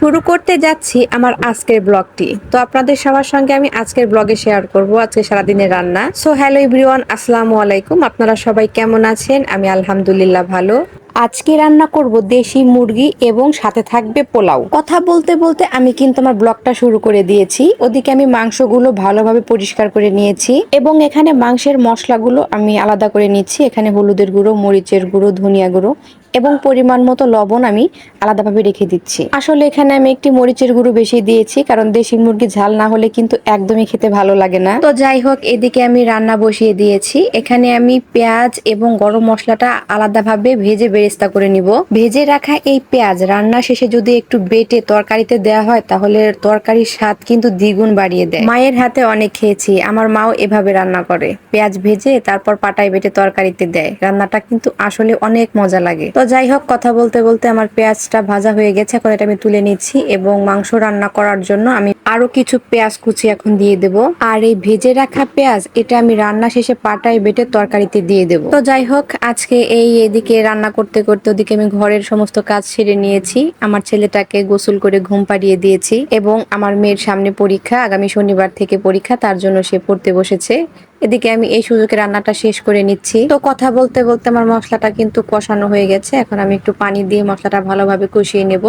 শুরু করতে যাচ্ছি আমার আজকের ব্লগটি। তো আপনাদের সবার সঙ্গে আমি আজকের ব্লগে শেয়ার করব আজকে সারাদিনের রান্না। সো হ্যালো এভরিওয়ান, আসসালামু আলাইকুম। আপনারা সবাই কেমন আছেন? আমি আলহামদুলিল্লাহ ভালো। আজকে রান্না করব দেশি মুরগি এবং সাথে থাকবে পোলাও। কথা বলতে বলতে আমি কিন্তু আমার ব্লগটা শুরু করে দিয়েছি। ওদিকে আমি মাংসগুলো ভালোভাবে পরিষ্কার করে নিয়েছি এবং এখানে মাংসের মশলাগুলো আমি আলাদা করে নিচ্ছি। এখানে হলুদের গুঁড়ো, মরিচের গুঁড়ো, ধনিয়া গুঁড়ো এবং পরিমাণ মতো লবণ আমি আলাদাভাবে রেখে দিচ্ছি। আসলে এখানে আমি একটি মরিচের গুঁড়ো বেশি দিয়েছি, কারণ দেশি মুরগি ঝাল না হলে কিন্তু একদমই খেতে ভালো লাগে না। তো যাই হোক, এদিকে আমি রান্না বসিয়ে দিয়েছি। এখানে আমি পেঁয়াজ এবং গরম মশলাটা আলাদাভাবে ভেজে বেরেস্তা করে নিব। ভেজে রাখা এই পেঁয়াজ রান্না শেষে যদি একটু বেটে তরকারিতে দেওয়া হয় তাহলে তরকারির স্বাদ কিন্তু দ্বিগুণ বাড়িয়ে দেয়। মায়ের হাতে অনেক খেয়েছি, আমার মাও এভাবে রান্না করে, পেঁয়াজ ভেজে তারপর পাটায় বেটে তরকারিতে দেয়। রান্নাটা কিন্তু আসলে অনেক মজা লাগে। তো যাই হোক, কথা বলতে বলতে আমার পেঁয়াজটা ভাজা হয়ে গেছে। এখন এটা আমি তুলে নিচ্ছি এবং মাংস রান্না করার জন্য আমি আরো কিছু পেঁয়াজ কুচি এখন দিয়ে দেব। আর এই ভেজে রাখা পেঁয়াজ এটা আমি রান্না শেষে পাটায় বেটে তরকারিতে দিয়ে দেব। তো যাই হোক, আজকে এদিকে রান্না করতে করতে ওদিকে আমি ঘরের সমস্ত কাজ সেরে নিয়েছি। আমার ছেলেটাকে গোসল করে ঘুম পাড়িয়ে দিয়েছি এবং আমার মেয়ের সামনে পরীক্ষা, আগামী শনিবার থেকে পরীক্ষা, তার জন্য সে পড়তে বসেছে। এদিকে আমি এই সুযোগে রান্নাটা শেষ করে নিচ্ছি। তো কথা বলতে বলতে আমার মশলাটা কিন্তু কষানো হয়ে গেছে। এখন আমি একটু পানি দিয়ে মশলাটা ভালোভাবে কষিয়ে নেব,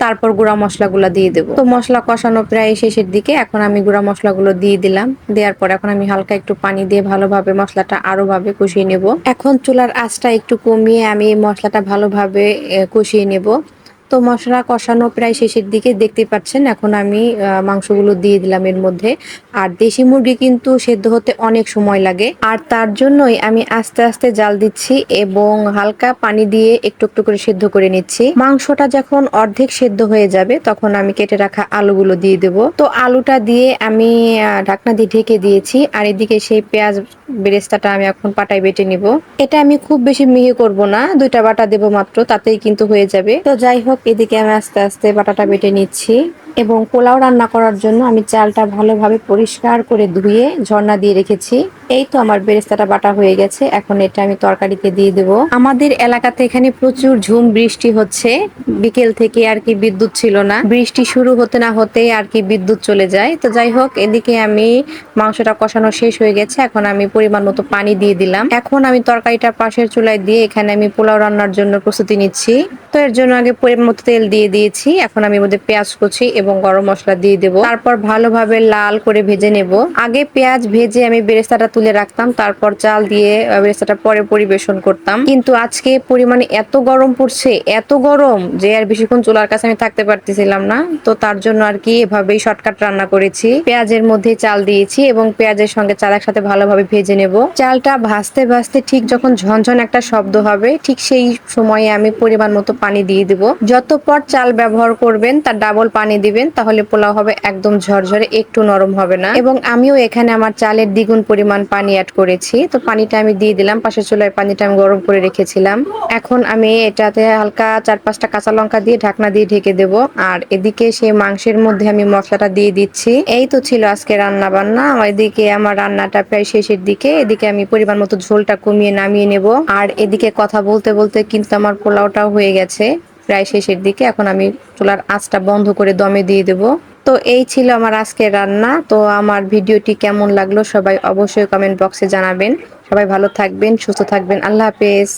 তারপর গুঁড়া মশলাগুলো দিয়ে দেবো। তো মশলা কষানো প্রায় শেষের দিকে, এখন আমি গুঁড়া মশলাগুলো দিয়ে দিলাম। দেওয়ার পর এখন আমি হালকা একটু পানি দিয়ে ভালোভাবে মশলাটা আরো ভাবে কষিয়ে নেব। এখন চুলার আঁচটা একটু কমিয়ে আমি মশলাটা ভালোভাবে কষিয়ে নেব। তো মশলা কষানো প্রায় শেষের দিকে, দেখতে পাচ্ছেন। এখন আমি মাংসগুলো দিয়ে দিলাম এর মধ্যে। আর দেশি মুরগি কিন্তু সেদ্ধ হতে অনেক সময় লাগে, আর তার জন্যই আমি আস্তে আস্তে জাল দিচ্ছি এবং হালকা পানি দিয়ে একটু একটু করে সেদ্ধ করে নিচ্ছি। মাংসটা যখন অর্ধেক সেদ্ধ হয়ে যাবে তখন আমি কেটে রাখা আলুগুলো দিয়ে দেব। তো আলুটা দিয়ে আমি ঢাকনা দিয়ে ঢেকে দিয়েছি। আর এদিকে সেই পেঁয়াজ বেরেস্তাটা আমি এখন পাটায় বেটে নিব। এটা আমি খুব বেশি মিহি করব না, 2টা বাটা দেব মাত্র, তাতেই কিন্তু হয়ে যাবে। তো যাই হোক, এদিকে আমি আস্তে আস্তে বাটাটা বেটে নিচ্ছি এবং পোলাও রান্না করার জন্য আমি চালটা ভালোভাবে পরিষ্কার করে ধুয়ে ঝর্ণা দিয়ে রেখেছি। এই তো আমার বেরেস্তাটা বাটা হয়ে গেছে। এখন এটা আমি তরকারিতে দিয়ে দেব। আমাদের এলাকাতে এখানে প্রচুর ঝুম বৃষ্টি হচ্ছে, বিকেল থেকে আর কি বিদ্যুৎ ছিল না। বৃষ্টি শুরু হতে না হতেই আর কি বিদ্যুৎ চলে যায়। তো যাই হোক, এদিকে আমি মাংসটা কষানো শেষ হয়ে গেছে। এখন আমি পরিমাণ মতো পানি দিয়ে দিলাম। এখন আমি তরকারিটা পাশের চুলায় দিয়ে এখানে আমি পোলাও রান্নার জন্য প্রস্তুতি নিচ্ছি। তো এর জন্য আগে পরিমাণ মতো তেল দিয়ে দিয়েছি। এখন আমি মধ্যে পেঁয়াজ কুচি এবং গরম মশলা দিয়ে দেব। তারপর ভালোভাবে লাল করে ভেজে নেব। আগে পেঁয়াজ ভেজে আমি বেরেস্তাটা তুলে রাখতাম, তারপর চাল দিয়ে বেরেস্তাটা পরে পরিবেশন করতাম। কিন্তু আজকে পরিমাণে এত গরম পড়ছে, এত গরম যে আর বেশিক্ষণ চুলার কাছে আমি থাকতে পারতেছিলাম না। তো তার জন্য আর কি এভাবেই শর্টকাট রান্না করেছি। পেঁয়াজের মধ্যে চাল দিয়েছি এবং পেঁয়াজের সঙ্গে চাল একসাথে ভালোভাবে ভেজে নেব। চালটা ভাজতে ভাজতে ঠিক যখন ঝনঝন একটা শব্দ হবে, ঠিক সেই সময়ে আমি পরিমাণ মতো পানি দিয়ে দিব। যত পট চাল ব্যবহার করবেন তার ডাবল পানি দিবেন, তাহলে পোলাও হবে একদম ঝরঝরে, একটু নরম হবে না। এবং আমিও এখানে আমার চালের দ্বিগুণ পরিমাণ পানি অ্যাড করেছি। তো পানিটা আমি দিয়ে দিলাম। পাশের চুলায় পানিটা আমি গরম করে রেখেছিলাম। এখন আমি এটাতে হালকা 4-5টা কাঁচা লঙ্কা দিয়ে ঢাকনা দিয়ে ঢেকে দেব। আর এদিকে সেই মাংসের মধ্যে আমি মশলাটা দিয়ে দিচ্ছি। এই তো ছিল আজকে রান্না বান্না। এদিকে আমার রান্নাটা প্রায় শেষের দিকে। এদিকে আমি পরিমাণ মতো ঝোলটা কমিয়ে নামিয়ে নেব। আর এদিকে কথা বলতে বলতে কিন্তু আমার পোলাওটাও হয়ে গেছে প্রায় শেষের দিকে। এখন আমি চুলার আঁচটা বন্ধ করে দমে দিয়ে দেব। তো এই ছিল আমার আজকের রান্না। তো আমার ভিডিওটি কেমন লাগলো সবাই অবশ্যই কমেন্ট বক্সে জানাবেন। সবাই ভালো থাকবেন, সুস্থ থাকবেন। আল্লাহ হাফেজ।